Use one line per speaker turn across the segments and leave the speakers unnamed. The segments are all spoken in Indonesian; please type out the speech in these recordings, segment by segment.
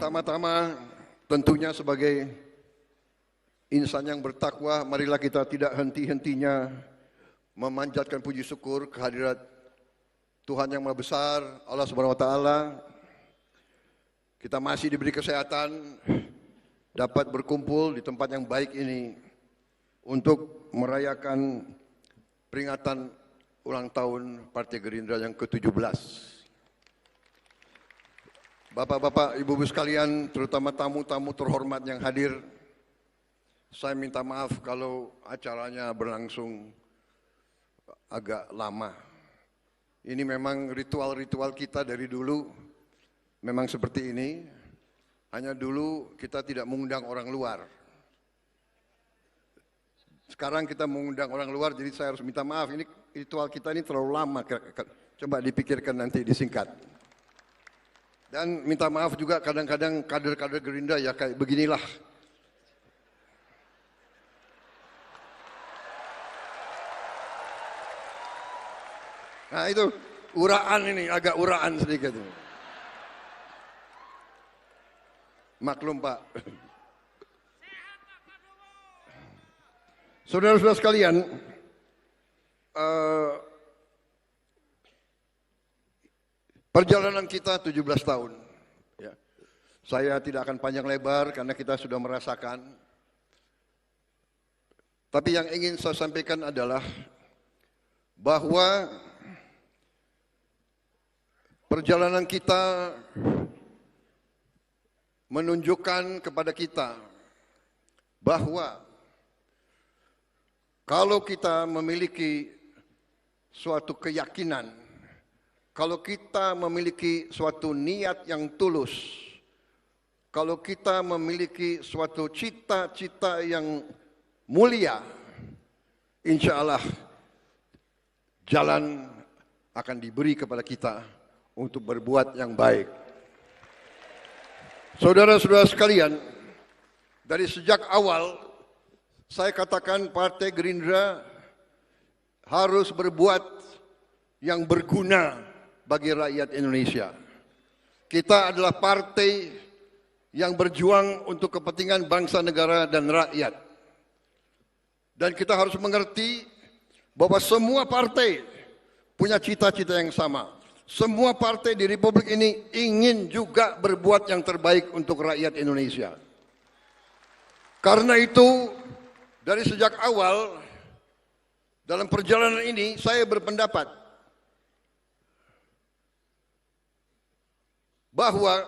Pertama-tama tentunya sebagai insan yang bertakwa, marilah kita tidak henti-hentinya memanjatkan puji syukur kehadirat Tuhan yang Maha Besar, Allah Subhanahu wa taala. Kita masih diberi kesehatan, dapat berkumpul di tempat yang baik ini untuk merayakan peringatan ulang tahun Partai Gerindra yang ke-17. Bapak-bapak, ibu-ibu sekalian, terutama tamu-tamu terhormat yang hadir, saya minta maaf kalau acaranya berlangsung agak lama. Ini memang ritual-ritual kita dari dulu, memang seperti ini. Hanya dulu kita tidak mengundang orang luar. Sekarang kita mengundang orang luar, jadi saya harus minta maaf. Ini ritual kita ini terlalu lama. Coba dipikirkan nanti disingkat. Dan minta maaf juga kadang-kadang kader-kader Gerindra ya kayak beginilah. Nah itu uraan ini, agak uraan sedikit. Maklum Pak. Saudara-saudara sekalian, perjalanan kita 17 tahun. Ya. Saya tidak akan panjang lebar karena kita sudah merasakan. Tapi yang ingin saya sampaikan adalah bahwa perjalanan kita menunjukkan kepada kita bahwa kalau kita memiliki suatu keyakinan, kalau kita memiliki suatu niat yang tulus, kalau kita memiliki suatu cita-cita yang mulia, insya Allah jalan akan diberi kepada kita untuk berbuat yang baik. Saudara-saudara sekalian, dari sejak awal saya katakan Partai Gerindra harus berbuat yang berguna bagi rakyat Indonesia. Kita adalah partai yang berjuang untuk kepentingan bangsa, negara, dan rakyat. Dan kita harus mengerti bahwa semua partai punya cita-cita yang sama. Semua partai di Republik ini ingin juga berbuat yang terbaik untuk rakyat Indonesia. Karena itu, dari sejak awal, dalam perjalanan ini saya berpendapat bahwa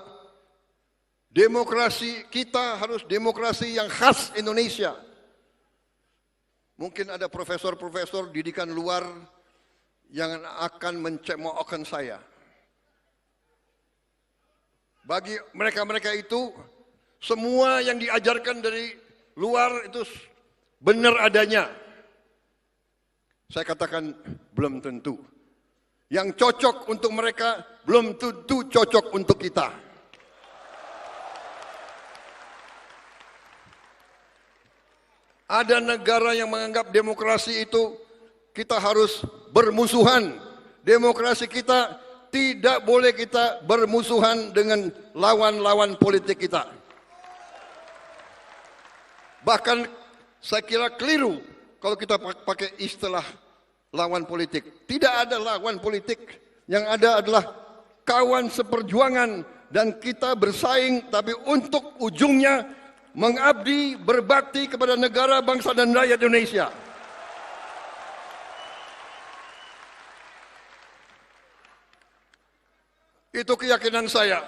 demokrasi kita harus demokrasi yang khas Indonesia. Mungkin ada profesor-profesor didikan luar yang akan mencemoohkan saya. Bagi mereka-mereka itu, semua yang diajarkan dari luar itu benar adanya. Saya katakan belum tentu. Yang cocok untuk mereka belum tentu cocok untuk kita. Ada negara yang menganggap demokrasi itu kita harus bermusuhan. Demokrasi kita tidak boleh kita bermusuhan dengan lawan-lawan politik kita. Bahkan saya kira keliru kalau kita pakai istilah lawan politik. Tidak ada lawan politik, yang ada adalah kawan seperjuangan dan kita bersaing tapi untuk ujungnya mengabdi, berbakti kepada negara, bangsa dan rakyat Indonesia. Itu keyakinan saya.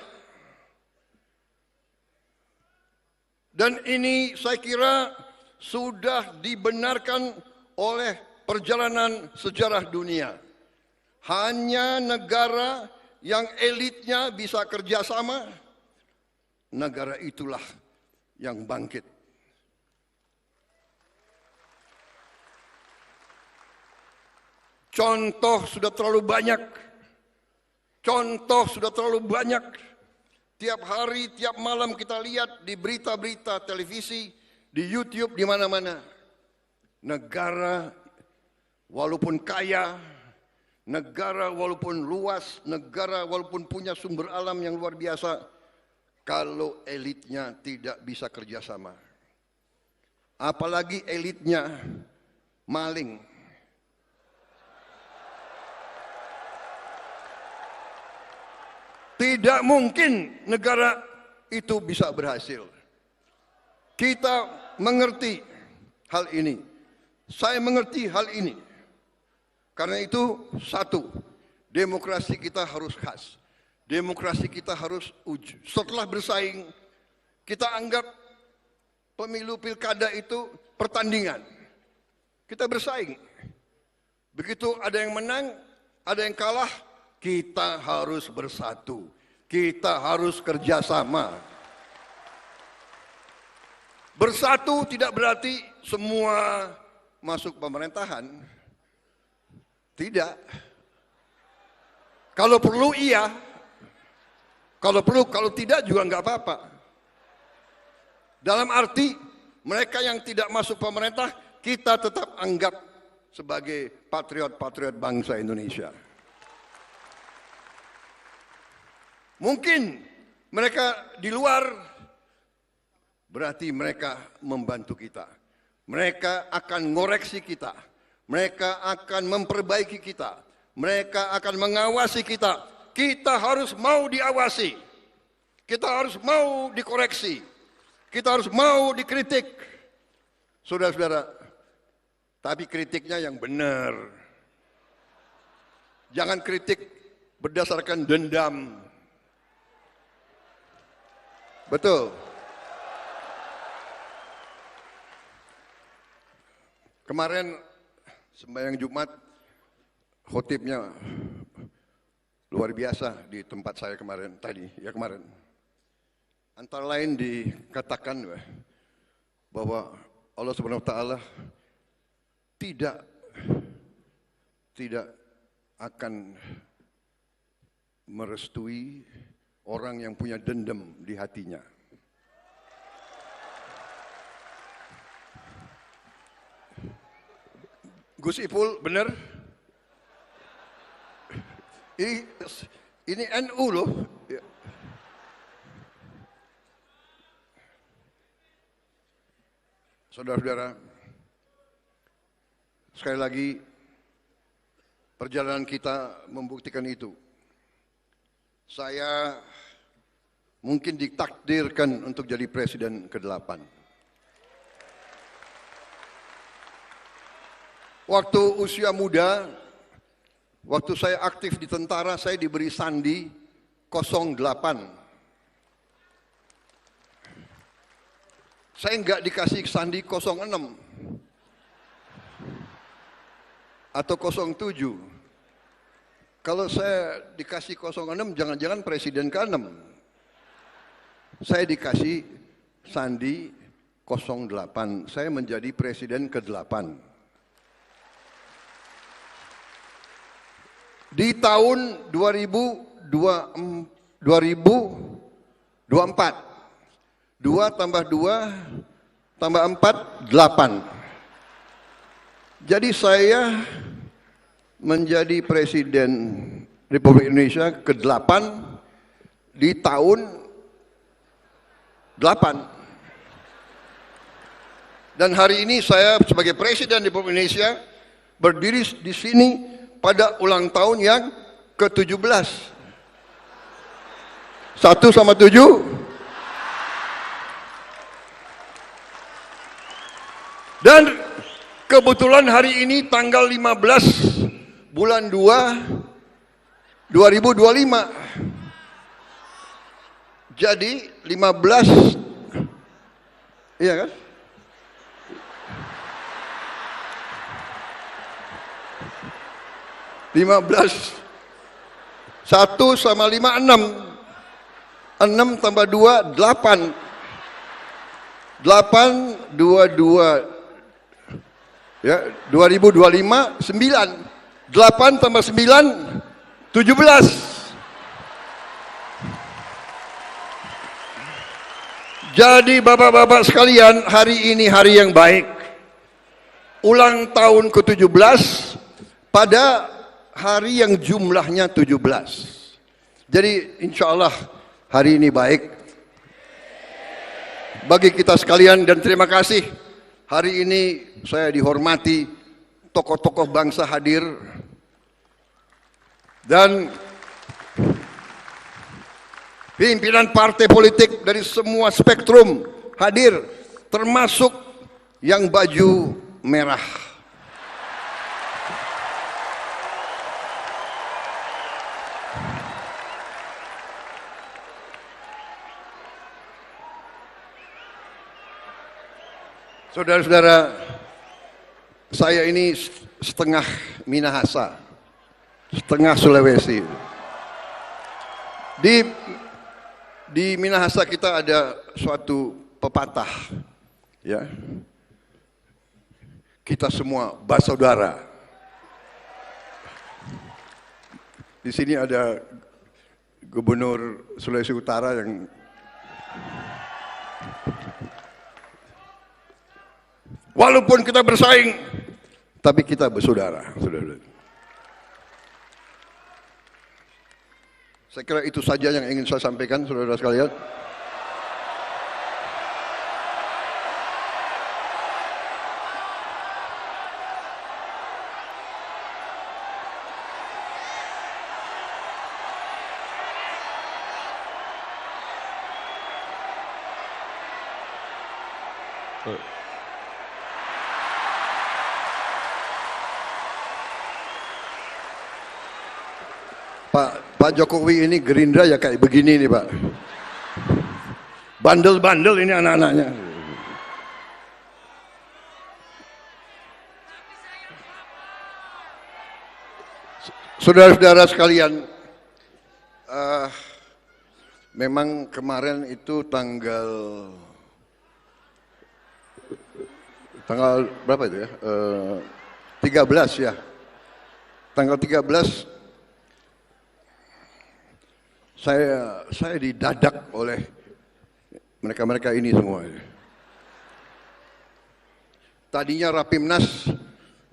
Dan ini saya kira sudah dibenarkan oleh perjalanan sejarah dunia. Hanya negara yang elitnya bisa kerjasama, negara itulah yang bangkit. Contoh sudah terlalu banyak. Contoh sudah terlalu banyak. Tiap hari, tiap malam kita lihat di berita-berita televisi, di YouTube, di mana-mana. Negara walaupun kaya, negara walaupun luas, negara walaupun punya sumber alam yang luar biasa, kalau elitnya tidak bisa kerjasama. Apalagi elitnya maling. Tidak mungkin negara itu bisa berhasil. Kita mengerti hal ini. Saya mengerti hal ini. Karena itu, satu, demokrasi kita harus khas. Demokrasi kita harus uji. Setelah bersaing, kita anggap pemilu pilkada itu pertandingan. Kita bersaing. Begitu ada yang menang, ada yang kalah, kita harus bersatu. Kita harus kerjasama. Bersatu tidak berarti semua masuk pemerintahan. Tidak. Kalau perlu iya. Kalau perlu, kalau tidak juga nggak apa-apa. Dalam arti mereka yang tidak masuk pemerintah, kita tetap anggap sebagai patriot-patriot bangsa Indonesia. Mungkin mereka di luar, berarti mereka membantu kita. Mereka akan ngoreksi kita. Mereka akan memperbaiki kita. Mereka akan mengawasi kita. Kita harus mau diawasi. Kita harus mau dikoreksi. Kita harus mau dikritik. Saudara-saudara, tapi kritiknya yang benar. Jangan kritik berdasarkan dendam. Betul. Kemarin sembahyang Jumat, khotibnya luar biasa di tempat saya kemarin, kemarin. Antara lain dikatakan bahwa Allah Subhanahu wa taala tidak akan merestui orang yang punya dendam di hatinya. Gus Ipul, benar? Ini NU loh. Saudara-saudara, sekali lagi perjalanan kita membuktikan itu. Saya mungkin ditakdirkan untuk jadi presiden ke-8. Waktu usia muda, waktu saya aktif di tentara, saya diberi sandi 08. Saya enggak dikasih sandi 06 atau 07. Kalau saya dikasih 06, jangan-jangan presiden ke-6. Saya dikasih sandi 08. Saya menjadi presiden ke-8. Di tahun 2024, 2 tambah 2 tambah 4, 8. Jadi saya menjadi presiden Republik Indonesia ke-8 di tahun 8. Dan hari ini saya sebagai presiden Republik Indonesia berdiri di sini pada ulang tahun yang ke-17. 1 sama 7. Dan kebetulan hari ini tanggal 15 bulan 2 2025. Jadi 15, iya kan? Satu sama 5, 6. 6 tambah 2, 8. 8, 22. Ya, 2025, 9. 8 tambah 9, 17. Jadi bapak-bapak sekalian, hari ini hari yang baik. Ulang tahun ke-17 pada hari yang jumlahnya 17. Jadi insya Allah hari ini baik. bagi kita sekalian, dan terima kasih hari ini saya dihormati, tokoh-tokoh bangsa hadir dan pimpinan partai politik dari semua spektrum hadir, termasuk yang baju merah. Saudara-saudara, saya ini setengah Minahasa, setengah Sulawesi. Di Minahasa kita ada suatu pepatah, ya. Kita semua bersaudara. Di sini ada Gubernur Sulawesi Utara yang walaupun kita bersaing, tapi kita bersaudara, saudara. Saya kira itu saja yang ingin saya sampaikan, saudara sekalian. Pak Jokowi ini Gerindra ya kayak begini nih Pak. Bandel-bandel ini anak-anaknya. Saudara-saudara sekalian, memang kemarin itu tanggal berapa itu ya? 13 ya. Tanggal 13 saya didadak oleh mereka-mereka ini semua. Tadinya Rapimnas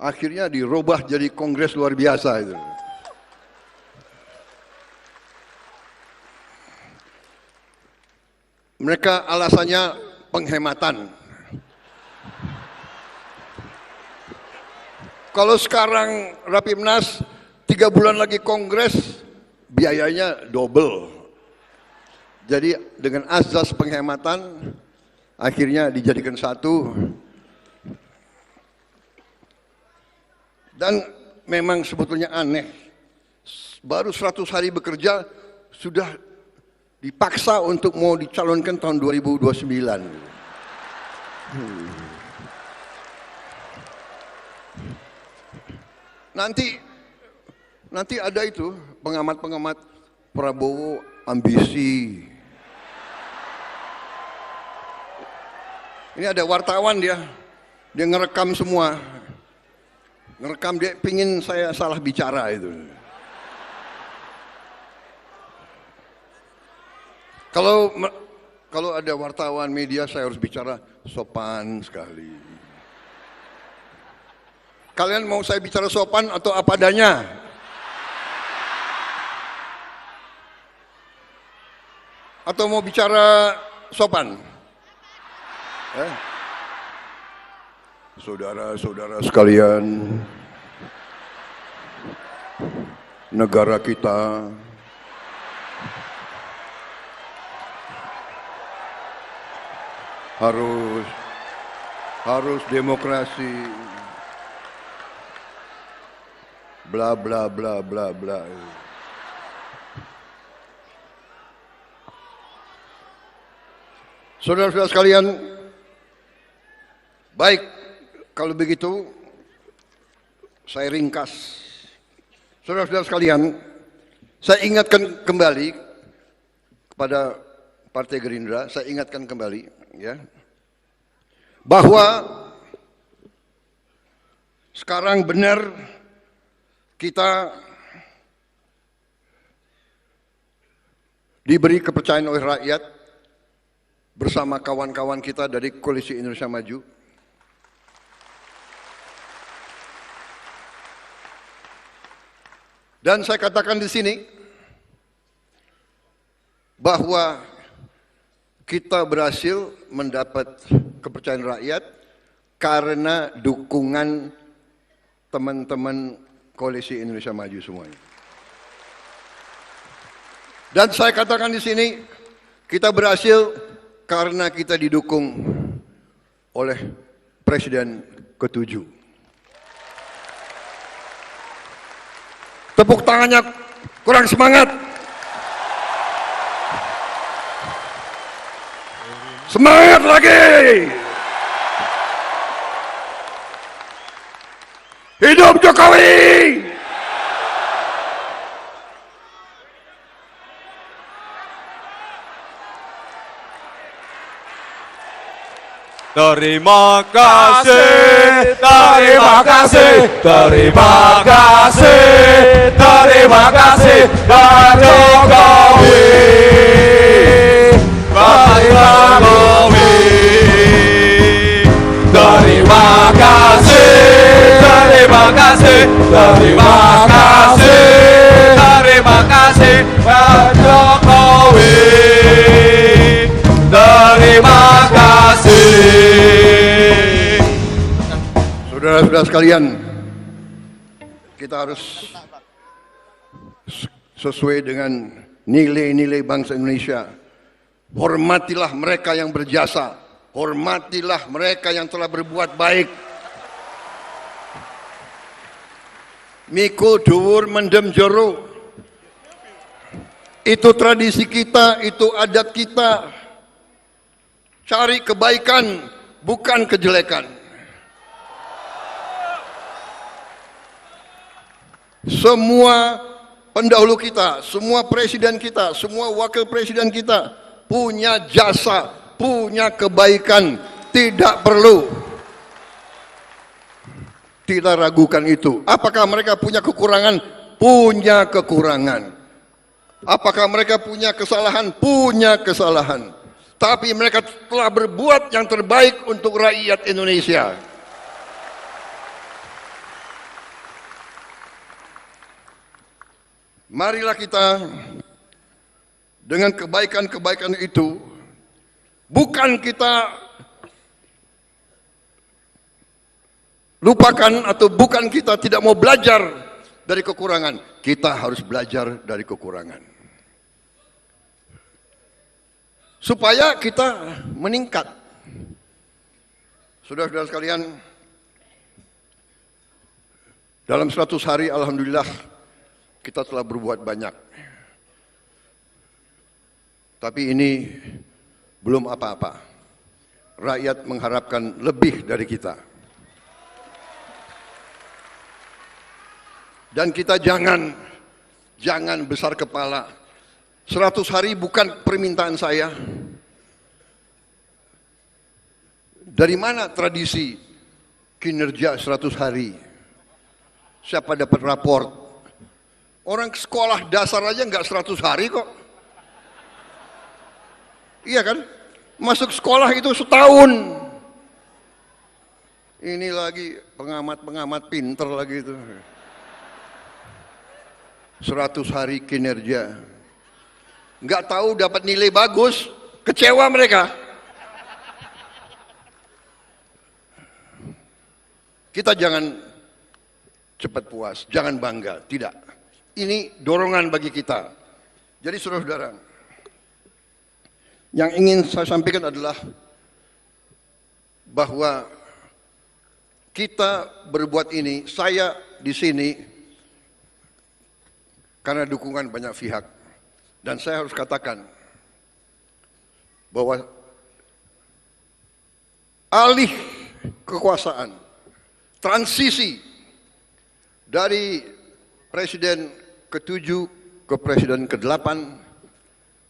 akhirnya dirubah jadi kongres luar biasa itu. Mereka alasannya penghematan. Kalau sekarang Rapimnas 3 bulan lagi kongres, biayanya double. Jadi dengan azas penghematan akhirnya dijadikan satu. Dan memang sebetulnya aneh, baru 100 hari bekerja sudah dipaksa untuk mau dicalonkan tahun 2029. Nanti ada itu pengamat-pengamat Prabowo ambisi. Ini ada wartawan dia ngerekam semua, ngerekam, dia pingin saya salah bicara itu. Kalau ada wartawan media saya harus bicara sopan sekali. Kalian mau saya bicara sopan atau apa adanya? Atau mau bicara sopan? Saudara-saudara sekalian, negara kita harus demokrasi. Bla bla bla bla bla. Saudara-saudara sekalian, baik, kalau begitu saya ringkas. Saudara-saudara sekalian, saya ingatkan kembali kepada Partai Gerindra, saya ingatkan kembali ya, bahwa sekarang benar kita diberi kepercayaan oleh rakyat bersama kawan-kawan kita dari Koalisi Indonesia Maju. Dan saya katakan di sini bahwa kita berhasil mendapat kepercayaan rakyat karena dukungan teman-teman Koalisi Indonesia Maju semuanya. Dan saya katakan di sini, kita berhasil karena kita didukung oleh Presiden ke-7. Tepuk tangannya kurang semangat. Semangat lagi. Hidup Jokowi.
Terima kasih, terima kasih, terima kasih, terima kasih, Pak Jokowi, Pak Jokowi. Terima kasih, terima kasih, terima kasih, terima kasih, Pak Jokowi. Terima kasih.
Saudara-saudara sekalian, kita harus sesuai dengan nilai-nilai bangsa Indonesia. Hormatilah mereka yang berjasa, hormatilah mereka yang telah berbuat baik. Mikul dhuwur mendem jero. Itu tradisi kita, itu adat kita. Cari kebaikan, bukan kejelekan. Semua pendahulu kita, semua presiden kita, semua wakil presiden kita punya jasa, punya kebaikan. Tidak perlu kita ragukan itu. Apakah mereka punya kekurangan? Punya kekurangan. Apakah mereka punya kesalahan? Punya kesalahan. Tapi mereka telah berbuat yang terbaik untuk rakyat Indonesia. Marilah kita dengan kebaikan-kebaikan itu, bukan kita lupakan atau bukan kita tidak mau belajar dari kekurangan. Kita harus belajar dari kekurangan. Supaya kita meningkat. Saudara-saudara sekalian, dalam 100 hari alhamdulillah kita telah berbuat banyak. Tapi ini belum apa-apa. Rakyat mengharapkan lebih dari kita. Dan kita jangan besar kepala. 100 hari bukan permintaan saya. Dari mana tradisi kinerja 100 hari? Siapa dapat raport? Orang sekolah dasar aja nggak 100 hari kok. Iya kan? Masuk sekolah itu setahun. Ini lagi pengamat-pengamat pinter lagi itu. 100 hari kinerja. Nggak tahu dapat nilai bagus, kecewa mereka. Kita jangan cepat puas, jangan bangga, tidak. Ini dorongan bagi kita. Jadi saudara-saudara, yang ingin saya sampaikan adalah bahwa kita berbuat ini, saya di sini karena dukungan banyak pihak. Dan saya harus katakan bahwa alih kekuasaan, transisi dari Presiden ke-7 ke Presiden ke-8,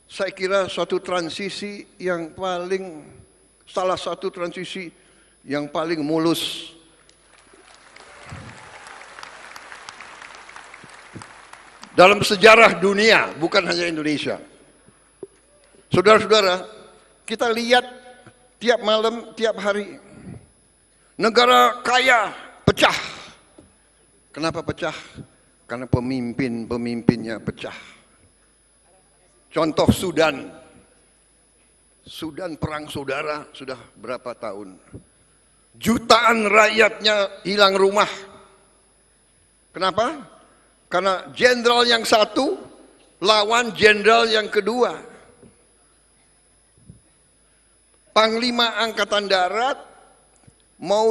saya kira suatu transisi yang salah satu transisi yang paling mulus. Dalam sejarah dunia, bukan hanya Indonesia. Saudara-saudara, kita lihat tiap malam, tiap hari. Negara kaya pecah. Kenapa pecah? Karena pemimpin-pemimpinnya pecah. Contoh Sudan. Sudan perang saudara sudah berapa tahun. Jutaan rakyatnya hilang rumah. Kenapa? Karena jenderal yang satu lawan jenderal yang kedua. Panglima Angkatan Darat mau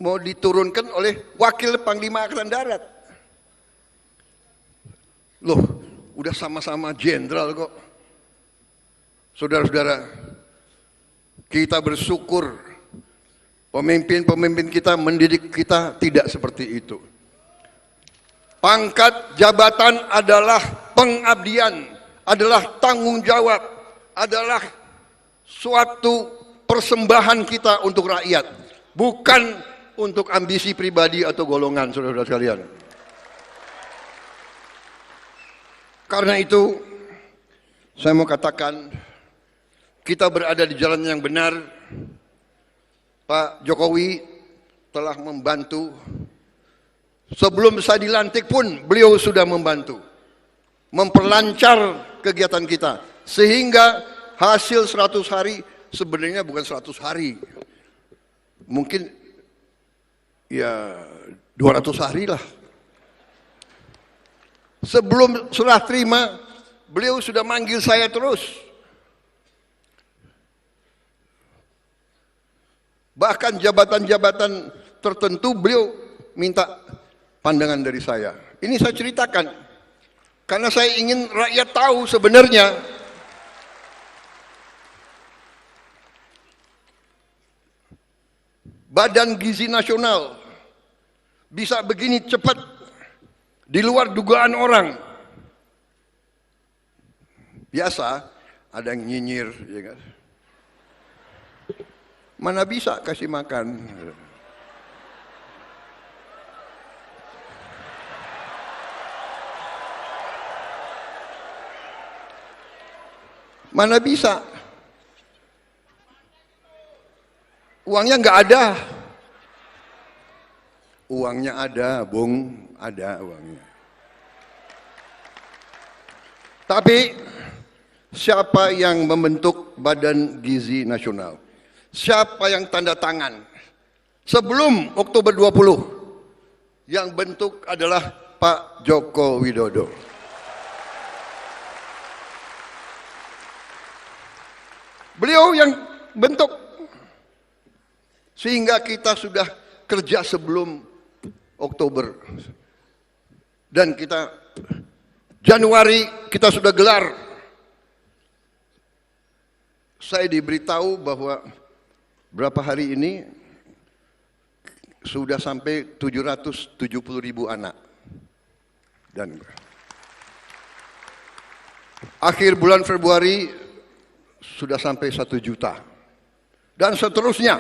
diturunkan oleh Wakil Panglima Angkatan Darat. Loh, udah sama-sama jenderal kok. Saudara-saudara, kita bersyukur pemimpin-pemimpin kita mendidik kita tidak seperti itu. Pangkat jabatan adalah pengabdian, adalah tanggung jawab, adalah suatu persembahan kita untuk rakyat, bukan untuk ambisi pribadi atau golongan, saudara-saudara sekalian. Karena itu, saya mau katakan, kita berada di jalan yang benar. Pak Jokowi telah membantu. Sebelum saya dilantik pun beliau sudah membantu. Memperlancar kegiatan kita. Sehingga hasil 100 hari sebenarnya bukan 100 hari. Mungkin ya 200 hari lah. Sebelum serah terima, beliau sudah manggil saya terus. Bahkan jabatan-jabatan tertentu beliau minta pandangan dari saya. Ini saya ceritakan karena saya ingin rakyat tahu sebenarnya Badan Gizi Nasional bisa begini cepat di luar dugaan orang. Biasa ada yang nyinyir, ya kan? Mana bisa kasih makan? Mana bisa? Uangnya nggak ada. Uangnya ada, Bung, ada uangnya. Tapi siapa yang membentuk Badan Gizi Nasional? Siapa yang tanda tangan? Sebelum Oktober 20, yang bentuk adalah Pak Joko Widodo. Beliau yang bentuk. Sehingga kita sudah kerja sebelum Oktober. Dan kita Januari kita sudah gelar. Saya diberitahu bahwa berapa hari ini sudah sampai 770.000 anak. Dan akhir bulan Februari sudah sampai 1 juta. Dan seterusnya.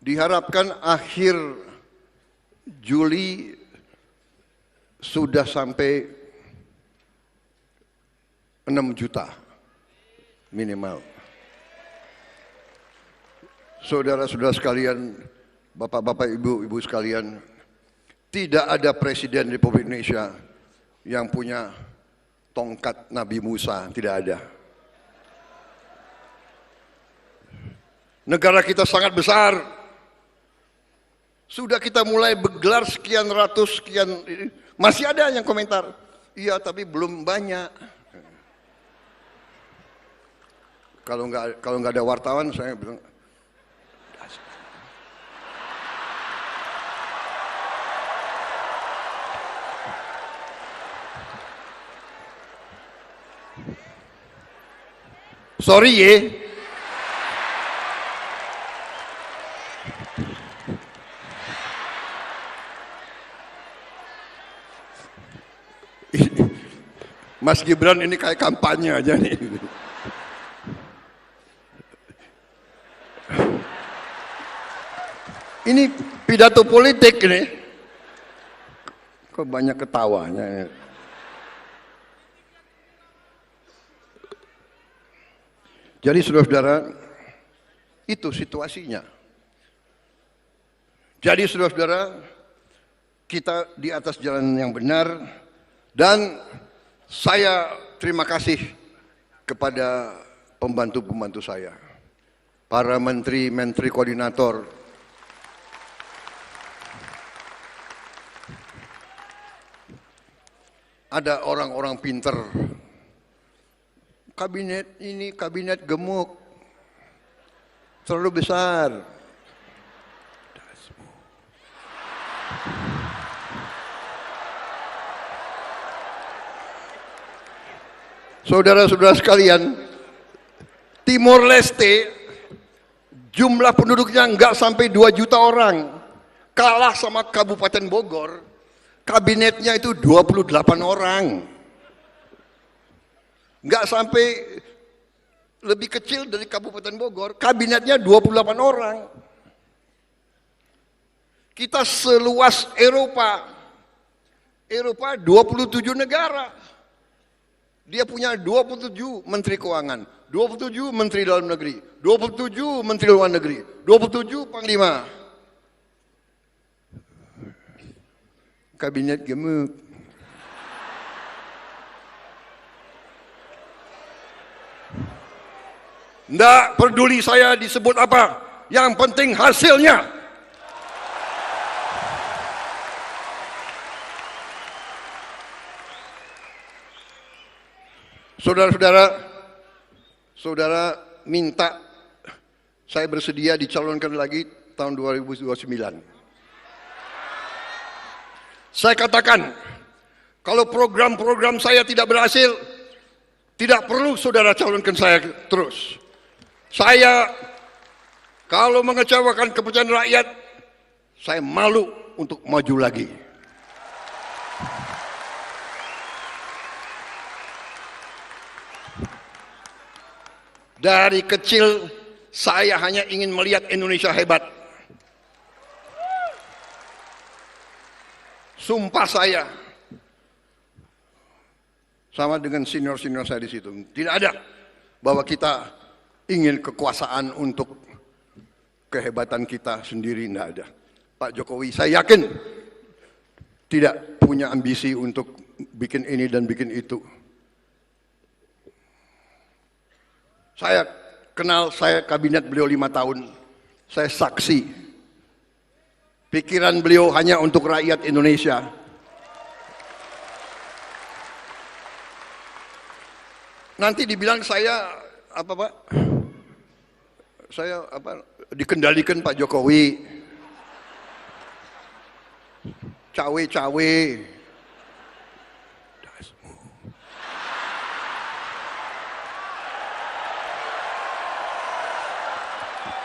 Diharapkan akhir Juli sudah sampai 6 juta minimal. Saudara-saudara sekalian, bapak-bapak, ibu-ibu sekalian, tidak ada presiden Republik Indonesia yang punya tongkat Nabi Musa, tidak ada. Negara kita sangat besar. Sudah kita mulai bergelar sekian ratus, sekian, masih ada yang komentar, iya tapi belum banyak. Kalau nggak ada wartawan, saya bilang, sorry ya. Mas Gibran ini kayak kampanye aja nih. Ini pidato politik nih. Kok banyak ketawanya. Jadi saudara-saudara, itu situasinya. Jadi saudara-saudara, kita di atas jalan yang benar dan saya terima kasih kepada pembantu-pembantu saya, para menteri koordinator, ada orang-orang pinter. Kabinet ini kabinet gemuk, terlalu besar. Saudara-saudara sekalian, Timor Leste jumlah penduduknya nggak sampai 2 juta orang, kalah sama Kabupaten Bogor, kabinetnya itu 28 orang. Nggak sampai, lebih kecil dari Kabupaten Bogor, kabinetnya 28 orang. Kita seluas Eropa 27 negara. Dia punya 27 menteri keuangan, 27 menteri dalam negeri, 27 menteri luar negeri, 27 panglima. Kabinet gemuk. Nggak peduli saya disebut apa, yang penting hasilnya. Saudara minta saya bersedia dicalonkan lagi tahun 2029. Saya katakan, kalau program-program saya tidak berhasil, tidak perlu saudara calonkan saya terus. Saya kalau mengecewakan kepercayaan rakyat, saya malu untuk maju lagi. Dari kecil saya hanya ingin melihat Indonesia hebat. Sumpah saya, sama dengan senior-senior saya di situ, tidak ada bahwa kita ingin kekuasaan untuk kehebatan kita sendiri, tidak ada. Pak Jokowi saya yakin tidak punya ambisi untuk bikin ini dan bikin itu. Saya kenal, saya kabinet beliau 5 tahun, saya saksi. Pikiran beliau hanya untuk rakyat Indonesia. Nanti dibilang saya apa Pak? Saya apa? Dikendalikan Pak Jokowi. Cawe-cawe.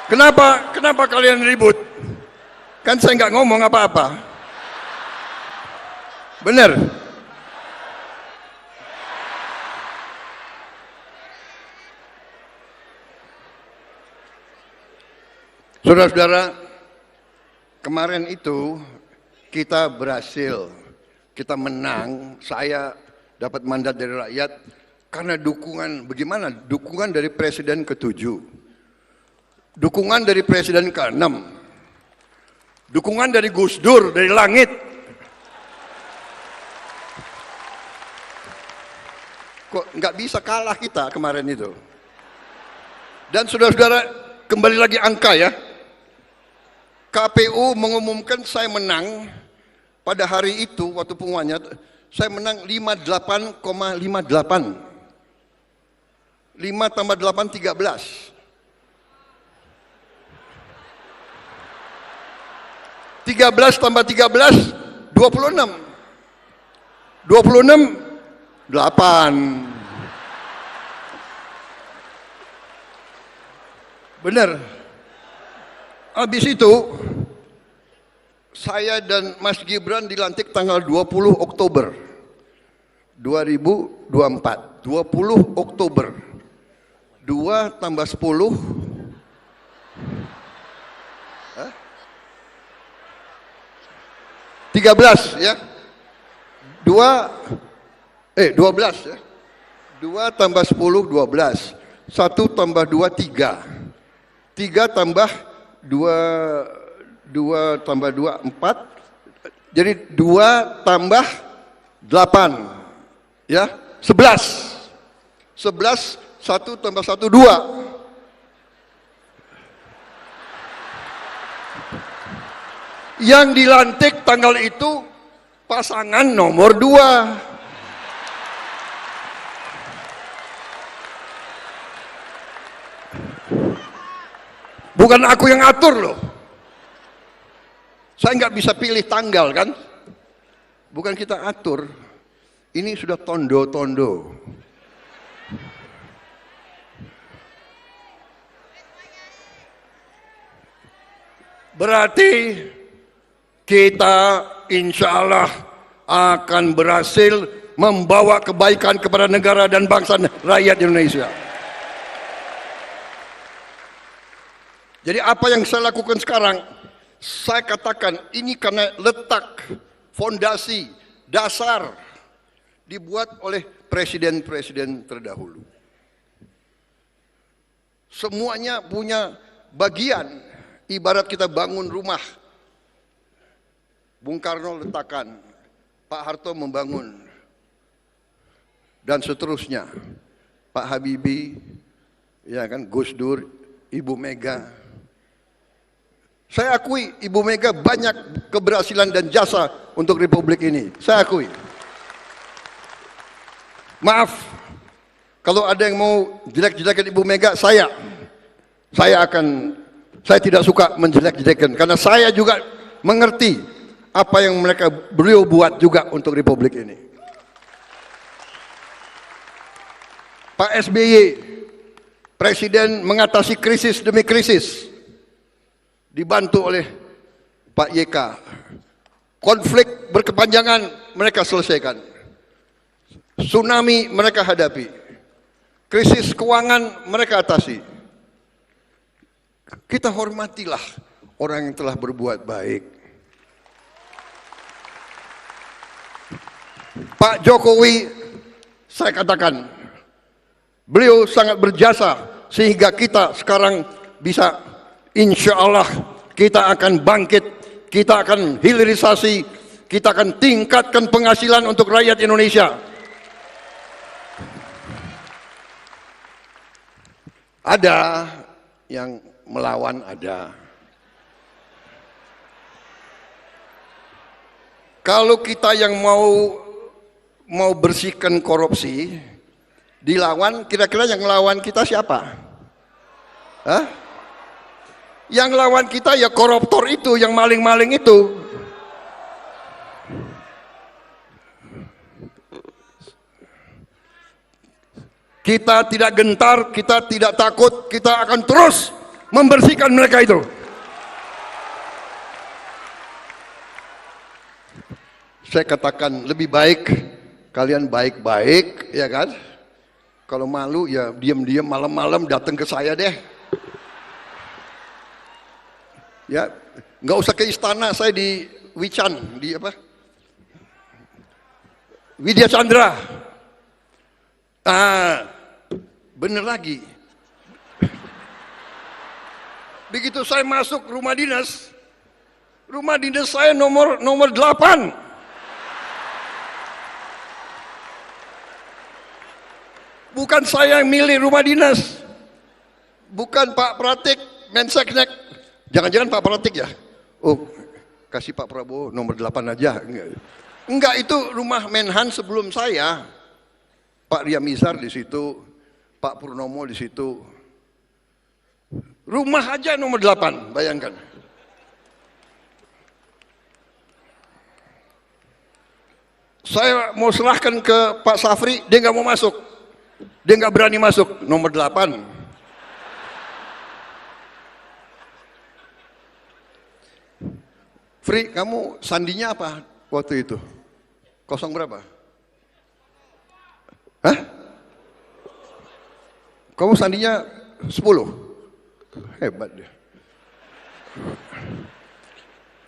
Kenapa kalian ribut? Kan saya nggak ngomong apa-apa. Benar? Saudara-saudara, kemarin itu kita berhasil, kita menang, saya dapat mandat dari rakyat karena dukungan, bagaimana? Dukungan dari Presiden ke-7. Dukungan dari Presiden ke-6, dukungan dari Gus Dur, dari langit. Kok nggak bisa kalah kita kemarin itu. Dan saudara-saudara, kembali lagi angka ya. KPU mengumumkan saya menang pada hari itu, waktu pengumumannya, saya menang 58,58. 5 tambah 8, 13. 13 tambah 13, 26. 26, 8. Benar. Habis itu, saya dan Mas Gibran dilantik tanggal 20 Oktober 2024. 20 Oktober. 2 tambah 10, 13 ya. 12 ya. 2 tambah 10, 12. 1 tambah 2, 3. 3 tambah 2 tambah 2, 4. Jadi 2 tambah 8 ya, 11. 11 1 tambah 1, 2. Yang dilantik tanggal itu pasangan nomor 2. Bukan aku yang atur loh. Saya nggak bisa pilih tanggal kan. Bukan kita atur. Ini sudah tondo-tondo. Berarti kita insya Allah akan berhasil membawa kebaikan kepada negara dan bangsa rakyat Indonesia. Jadi apa yang saya lakukan sekarang, saya katakan ini karena letak fondasi dasar dibuat oleh presiden-presiden terdahulu. Semuanya punya bagian, ibarat kita bangun rumah. Bung Karno letakkan, Pak Harto membangun, dan seterusnya. Pak Habibie, ya kan, Gus Dur, Ibu Mega. Saya akui Ibu Mega banyak keberhasilan dan jasa untuk Republik ini. Saya akui. Maaf, kalau ada yang mau jelek-jelekan Ibu Mega, saya tidak suka menjelek-jelekan. Karena saya juga mengerti apa yang beliau buat juga untuk Republik ini. Pak SBY, Presiden mengatasi krisis demi krisis. Dibantu oleh Pak YK. Konflik berkepanjangan mereka selesaikan. Tsunami mereka hadapi. Krisis keuangan mereka atasi. Kita hormatilah orang yang telah berbuat baik. Pak Jokowi, saya katakan, beliau sangat berjasa sehingga kita sekarang bisa, insya Allah kita akan bangkit, kita akan hilirisasi, kita akan tingkatkan penghasilan untuk rakyat Indonesia. Ada yang melawan, ada. Kalau kita yang mau bersihkan korupsi, dilawan, kira-kira yang lawan kita siapa? Hah? Yang lawan kita ya koruptor itu, yang maling-maling itu. Kita tidak gentar, kita tidak takut, kita akan terus membersihkan mereka itu. Saya katakan lebih baik kalian baik-baik, ya kan? Kalau malu ya diam-diam malam-malam datang ke saya deh. Ya, nggak usah ke istana, saya di Wican, di apa? Widya Chandra. Bener lagi. Begitu saya masuk rumah dinas saya nomor 8. Bukan saya yang milih rumah dinas. Bukan Pak Pratik, Menseknek. Jangan-jangan Pak Pratik ya? Oh, kasih Pak Prabowo nomor 8 aja. Enggak, itu rumah Menhan sebelum saya. Pak Riamizar di situ, Pak Purnomo di situ. Rumah aja nomor 8, bayangkan. Saya mau serahkan ke Pak Safri, dia nggak mau masuk. Dia nggak berani masuk, nomor 8. Fri, kamu sandinya apa waktu itu? 0 berapa? Hah? Kamu sandinya 10? Hebat dia.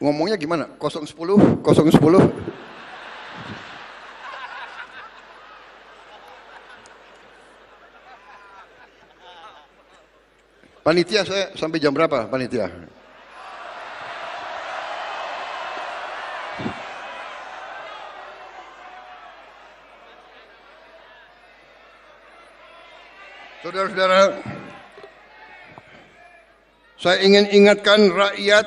Ngomongnya gimana? 010? 010? Panitia saya sampai jam berapa panitia? Saudara-saudara, saya ingin ingatkan rakyat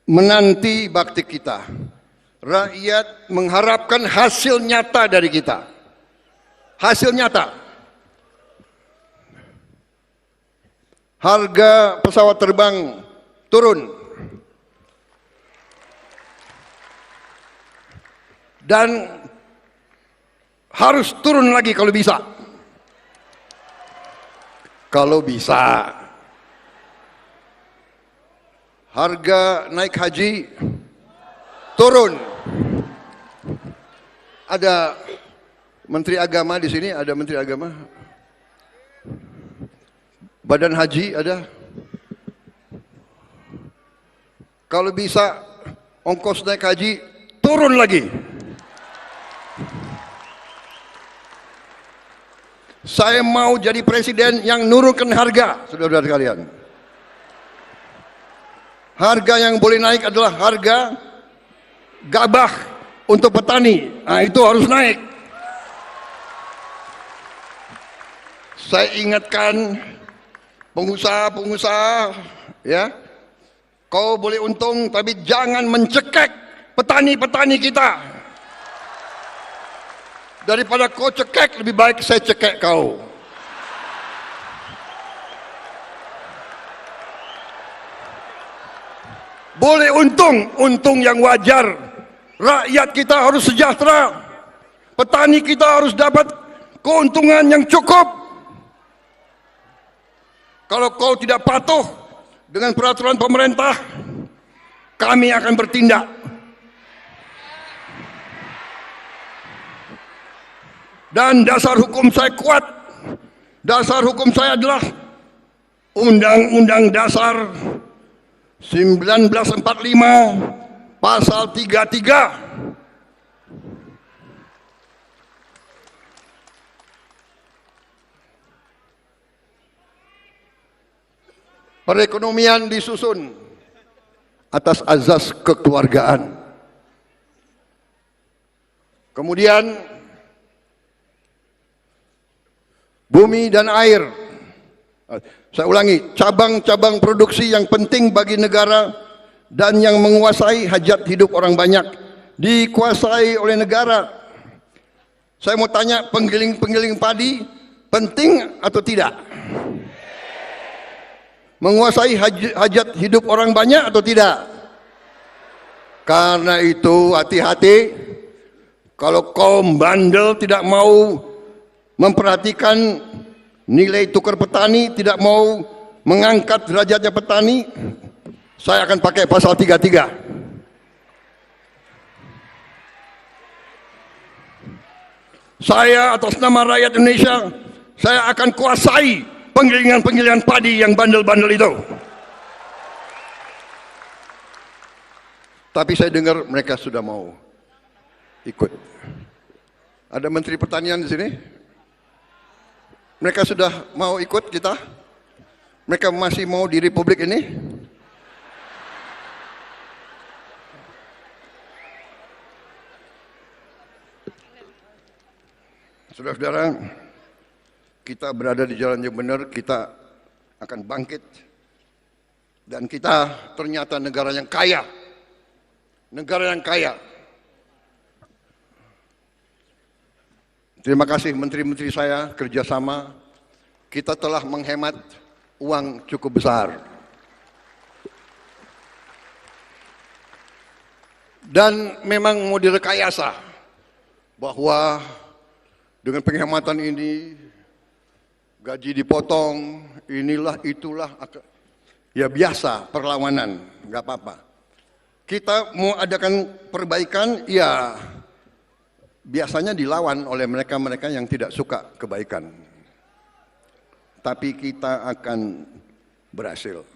menanti bakti kita. Rakyat mengharapkan hasil nyata dari kita. Hasil nyata. Harga pesawat terbang turun. Dan harus turun lagi kalau bisa. Kalau bisa. Harga naik haji turun. Ada Menteri Agama di sini, ada Menteri Agama. Badan Haji ada. Kalau bisa ongkos naik haji turun lagi. Saya mau jadi presiden yang nurunkan harga, saudara-saudara sekalian. Harga yang boleh naik adalah harga gabah untuk petani. Nah, itu harus naik. Saya ingatkan pengusaha-pengusaha, ya, kau boleh untung tapi jangan mencekek petani-petani kita. Daripada kau cekek, lebih baik saya cekek kau. Boleh untung yang wajar. Rakyat kita harus sejahtera. Petani kita harus dapat keuntungan yang cukup. Kalau kau tidak patuh dengan peraturan pemerintah, kami akan bertindak. Dan dasar hukum saya kuat. Dasar hukum saya adalah Undang-Undang Dasar 1945 Pasal 33. Perekonomian disusun atas azas kekeluargaan. Kemudian bumi dan air. Saya ulangi, cabang-cabang produksi yang penting bagi negara dan yang menguasai hajat hidup orang banyak dikuasai oleh negara. Saya mau tanya, penggiling-penggiling padi penting atau tidak? Menguasai hajat hidup orang banyak atau tidak? Karena itu hati-hati. Kalau kaum bandel tidak mau memperhatikan nilai tukar petani, tidak mau mengangkat derajatnya petani, saya akan pakai pasal 33. Saya atas nama rakyat Indonesia, saya akan kuasai penggilingan-penggilingan padi yang bandel-bandel itu. Tapi saya dengar mereka sudah mau ikut. Ada Menteri Pertanian di sini? Mereka sudah mau ikut kita? Mereka masih mau di Republik ini? Saudara-saudara, kita berada di jalan yang benar, kita akan bangkit. Dan kita ternyata negara yang kaya. Negara yang kaya. Terima kasih menteri-menteri saya kerjasama. Kita telah menghemat uang cukup besar. Dan memang mau direkayasa bahwa dengan penghematan ini gaji dipotong, inilah itulah, ya biasa perlawanan, nggak apa-apa. Kita mau adakan perbaikan, ya biasanya dilawan oleh mereka-mereka yang tidak suka kebaikan. Tapi kita akan berhasil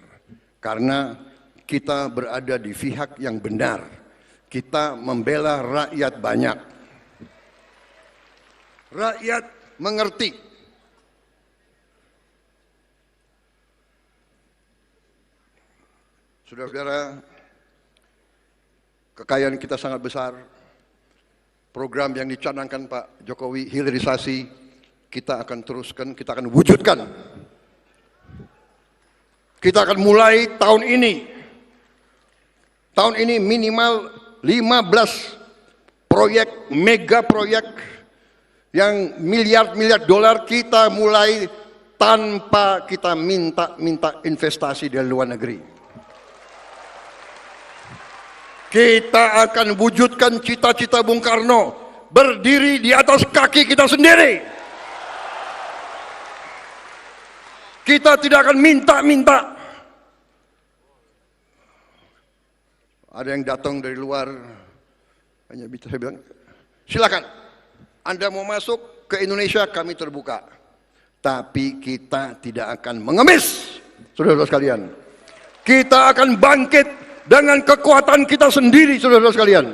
karena kita berada di pihak yang benar. Kita membela rakyat banyak. Rakyat mengerti. Saudara-saudara, kekayaan kita sangat besar. Program yang dicanangkan Pak Jokowi, hilirisasi, kita akan teruskan, kita akan wujudkan. Kita akan mulai tahun ini. Tahun ini minimal 15 proyek, mega proyek yang miliar-miliar dolar kita mulai tanpa kita minta investasi dari luar negeri. Kita akan wujudkan cita-cita Bung Karno, berdiri di atas kaki kita sendiri. Kita tidak akan minta-minta. Ada yang datang dari luar, hanya bisa saya bilang, silakan, Anda mau masuk ke Indonesia, kami terbuka. Tapi kita tidak akan mengemis, saudara-saudara sekalian. Kita akan bangkit dengan kekuatan kita sendiri, saudara-saudara sekalian.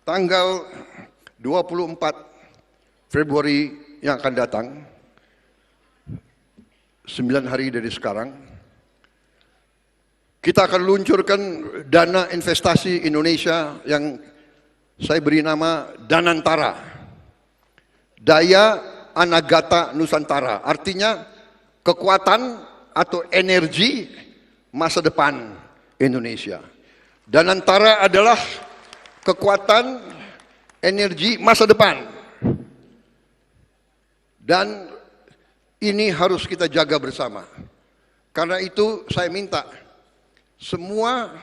Tanggal 24 Februari yang akan datang, 9 hari dari sekarang, kita akan luncurkan dana investasi Indonesia yang saya beri nama Danantara, Daya Anagata Nusantara. Artinya kekuatan atau energi masa depan Indonesia. Danantara adalah kekuatan energi masa depan. Dan ini harus kita jaga bersama. Karena itu saya minta semua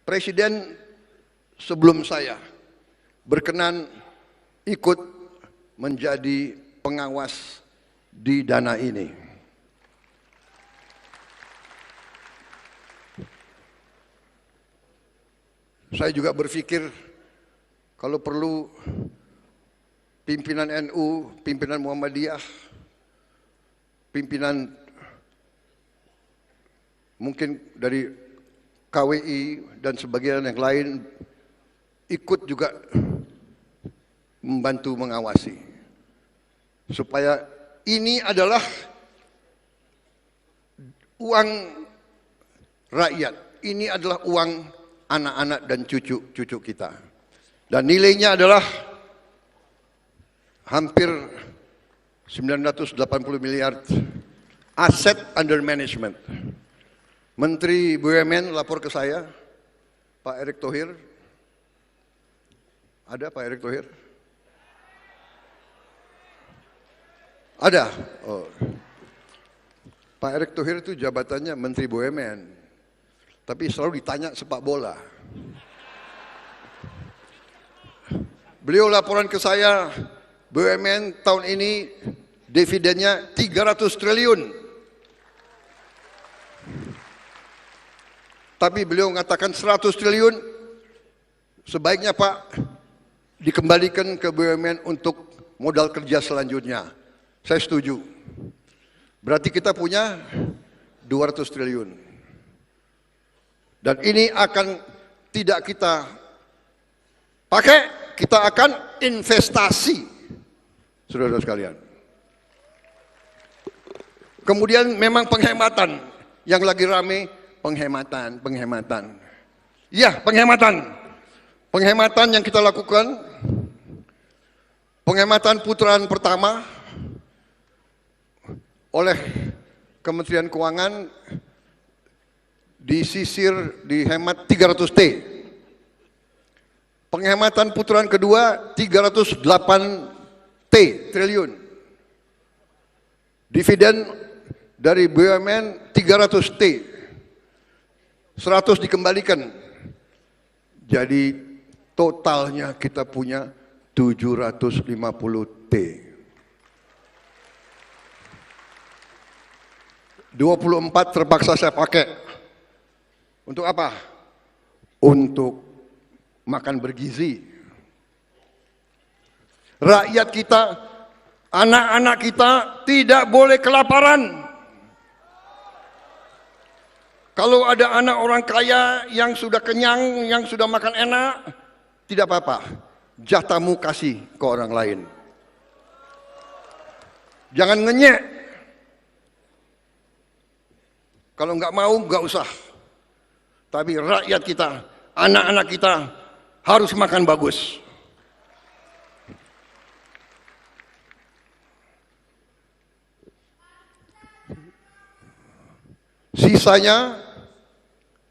presiden sebelum saya berkenan ikut menjadi pengawas di dana ini. Saya juga berpikir kalau perlu pimpinan NU, pimpinan Muhammadiyah, pimpinan mungkin dari KWI dan sebagian yang lain ikut juga membantu mengawasi. Supaya ini adalah uang rakyat, ini adalah uang anak-anak dan cucu-cucu kita. Dan nilainya adalah hampir 980 miliar aset under management. Menteri BUMN lapor ke saya, Pak Erick Thohir. Ada Pak Erick Thohir? Ada. Oh. Pak Erick Thohir itu jabatannya Menteri BUMN, tapi selalu ditanya sepak bola. Beliau laporan ke saya, BUMN tahun ini dividennya 300 triliun. Tapi beliau mengatakan 100 triliun sebaiknya Pak dikembalikan ke BUMN untuk modal kerja selanjutnya. Saya setuju. Berarti kita punya 200 triliun. Dan ini akan tidak kita pakai, kita akan investasi, saudara-saudara sekalian. Kemudian memang penghematan yang lagi rame, penghematan. Ya, penghematan. Penghematan yang kita lakukan, penghematan putaran pertama oleh Kementerian Keuangan disisir dihemat 300 T. Penghematan putaran kedua 308 triliun. Dividen dari BUMN 300 T. 100 dikembalikan. Jadi totalnya kita punya 750 T. 24 terpaksa saya pakai. Untuk apa? Untuk makan bergizi. Rakyat kita, anak-anak kita tidak boleh kelaparan. Kalau ada anak orang kaya yang sudah kenyang, yang sudah makan enak, tidak apa-apa. Jatahmu kasih ke orang lain. Jangan ngenyek. Kalau nggak mau, nggak usah. Tapi rakyat kita, anak-anak kita harus makan bagus. Sisanya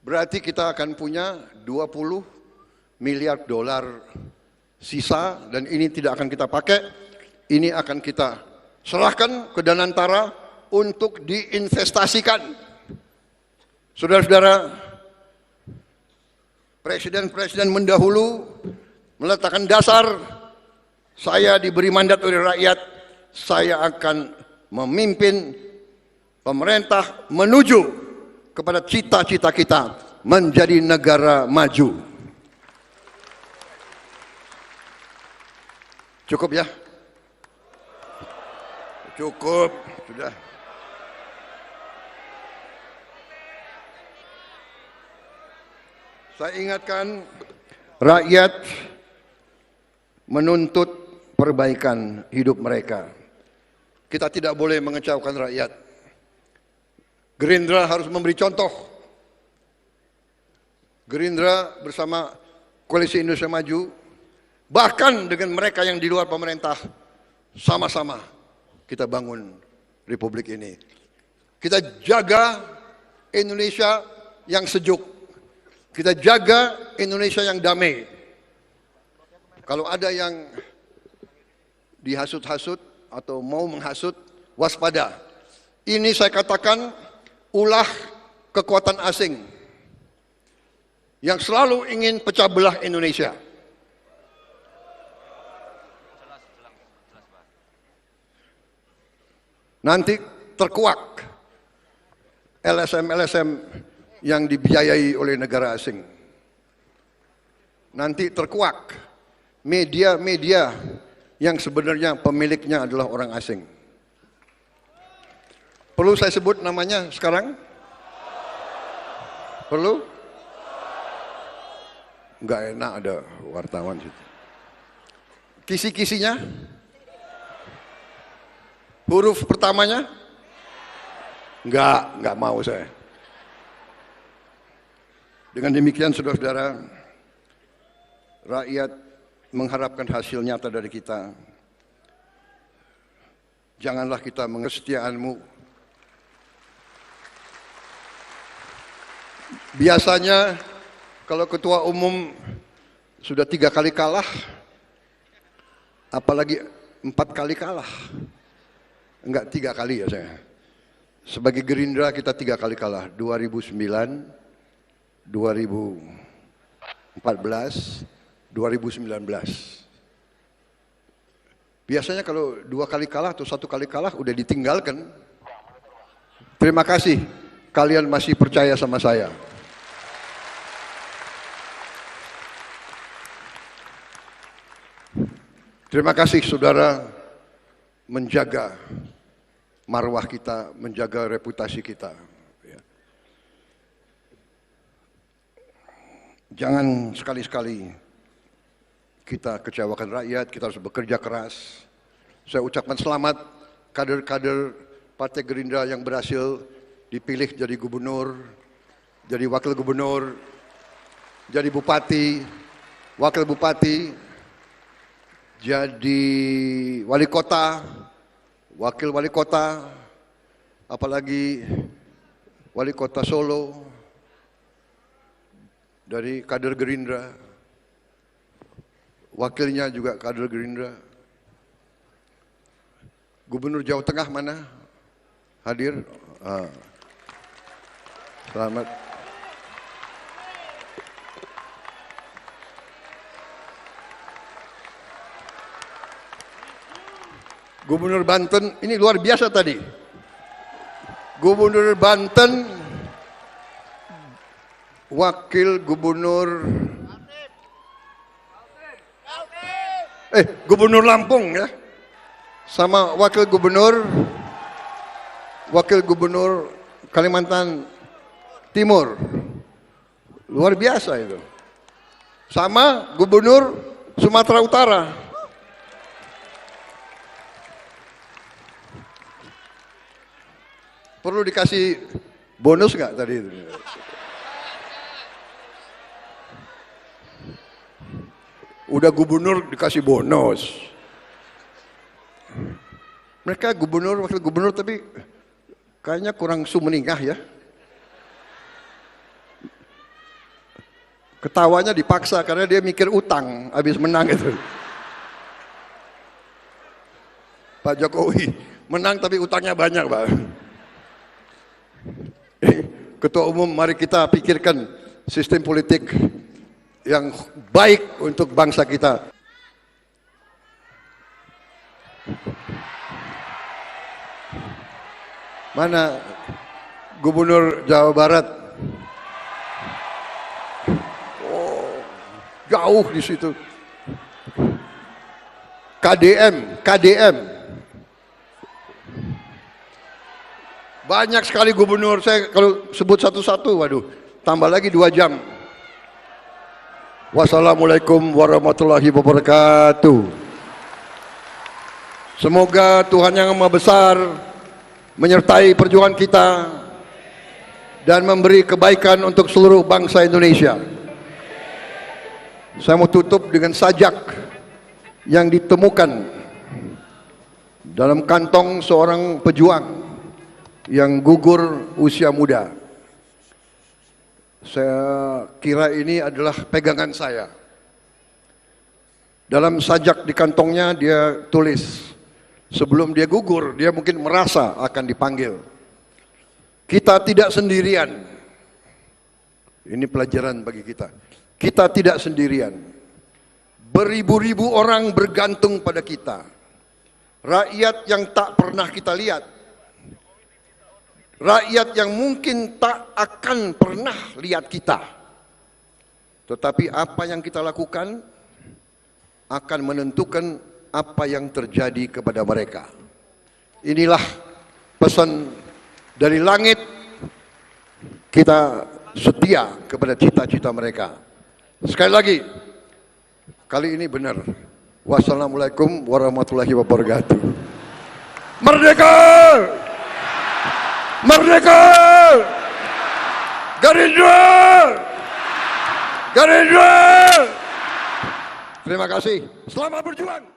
berarti kita akan punya 20 miliar dolar sisa, dan ini tidak akan kita pakai, ini akan kita serahkan ke Danantara untuk diinvestasikan. Saudara-saudara, presiden-presiden mendahulu meletakkan dasar, saya diberi mandat oleh rakyat, saya akan memimpin pemerintah menuju kepada cita-cita kita menjadi negara maju. Cukup ya? Cukup, sudah. Saya ingatkan, rakyat menuntut perbaikan hidup mereka. Kita tidak boleh mengecewakan rakyat. Gerindra harus memberi contoh. Gerindra bersama Koalisi Indonesia Maju, bahkan dengan mereka yang di luar pemerintah, sama-sama kita bangun Republik ini. Kita jaga Indonesia yang sejuk. Kita jaga Indonesia yang damai. Kalau ada yang dihasut-hasut atau mau menghasut, waspada. Ini saya katakan ulah kekuatan asing yang selalu ingin pecah belah Indonesia. Nanti terkuak LSM-LSM yang dibiayai oleh negara asing. Nanti terkuak media-media yang sebenarnya pemiliknya adalah orang asing. Perlu saya sebut namanya sekarang? Perlu? Enggak enak ada wartawan situ. Kisi-kisinya? Huruf pertamanya? Enggak mau saya. Dengan demikian saudara-saudara, rakyat mengharapkan hasil nyata dari kita. Janganlah kita kesetiaanmu. Biasanya kalau ketua umum sudah 3 kali kalah, apalagi 4 kali kalah. Enggak 3 kali ya saya. Sebagai Gerindra kita 3 kali kalah, 2009, 2014, 2019. Biasanya kalau 2 kali kalah atau 1 kali kalah udah ditinggalkan. Terima kasih kalian masih percaya sama saya. Terima kasih saudara menjaga marwah kita, menjaga reputasi kita. Jangan sekali-sekali kita kecewakan rakyat, kita harus bekerja keras. Saya ucapkan selamat kader-kader Partai Gerindra yang berhasil dipilih jadi gubernur, jadi wakil gubernur, jadi bupati, wakil bupati, jadi wali kota, wakil wali kota, apalagi wali kota Solo, dari kader Gerindra, wakilnya juga kader Gerindra. Gubernur Jawa Tengah mana? Hadir? Selamat. Gubernur Banten, ini luar biasa tadi. Gubernur Banten, wakil gubernur, gubernur Lampung ya, sama wakil gubernur Kalimantan Timur, luar biasa itu. Sama gubernur Sumatera Utara. Perlu dikasih bonus nggak tadi itu? Udah gubernur dikasih bonus. Mereka gubernur, wakil gubernur tapi kayaknya kurang sumeningah ya. Ketawanya dipaksa karena dia mikir utang habis menang itu. Pak Jokowi menang tapi utangnya banyak, Pak. Ketua Umum, mari kita pikirkan sistem politik yang baik untuk bangsa kita. Mana Gubernur Jawa Barat? Oh, jauh di situ. KDM. Banyak sekali gubernur, saya kalau sebut satu-satu, waduh, tambah lagi 2 jam. Wassalamualaikum warahmatullahi wabarakatuh. Semoga Tuhan Yang Maha Besar menyertai perjuangan kita dan memberi kebaikan untuk seluruh bangsa Indonesia. Saya mau tutup dengan sajak yang ditemukan dalam kantong seorang pejuang yang gugur usia muda. Saya kira ini adalah pegangan saya. Dalam sajak di kantongnya dia tulis, sebelum dia gugur, dia mungkin merasa akan dipanggil. Kita tidak sendirian. Ini pelajaran bagi kita. Kita tidak sendirian. Beribu-ribu orang bergantung pada kita. Rakyat yang tak pernah kita lihat. Rakyat yang mungkin tak akan pernah lihat kita. Tetapi apa yang kita lakukan akan menentukan apa yang terjadi kepada mereka. Inilah pesan dari langit. Kita setia kepada cita-cita mereka. Sekali lagi, kali ini benar. Wassalamualaikum warahmatullahi wabarakatuh. Merdeka! Merdeka! Gerindra! Gerindra! Terima kasih. Selamat berjuang!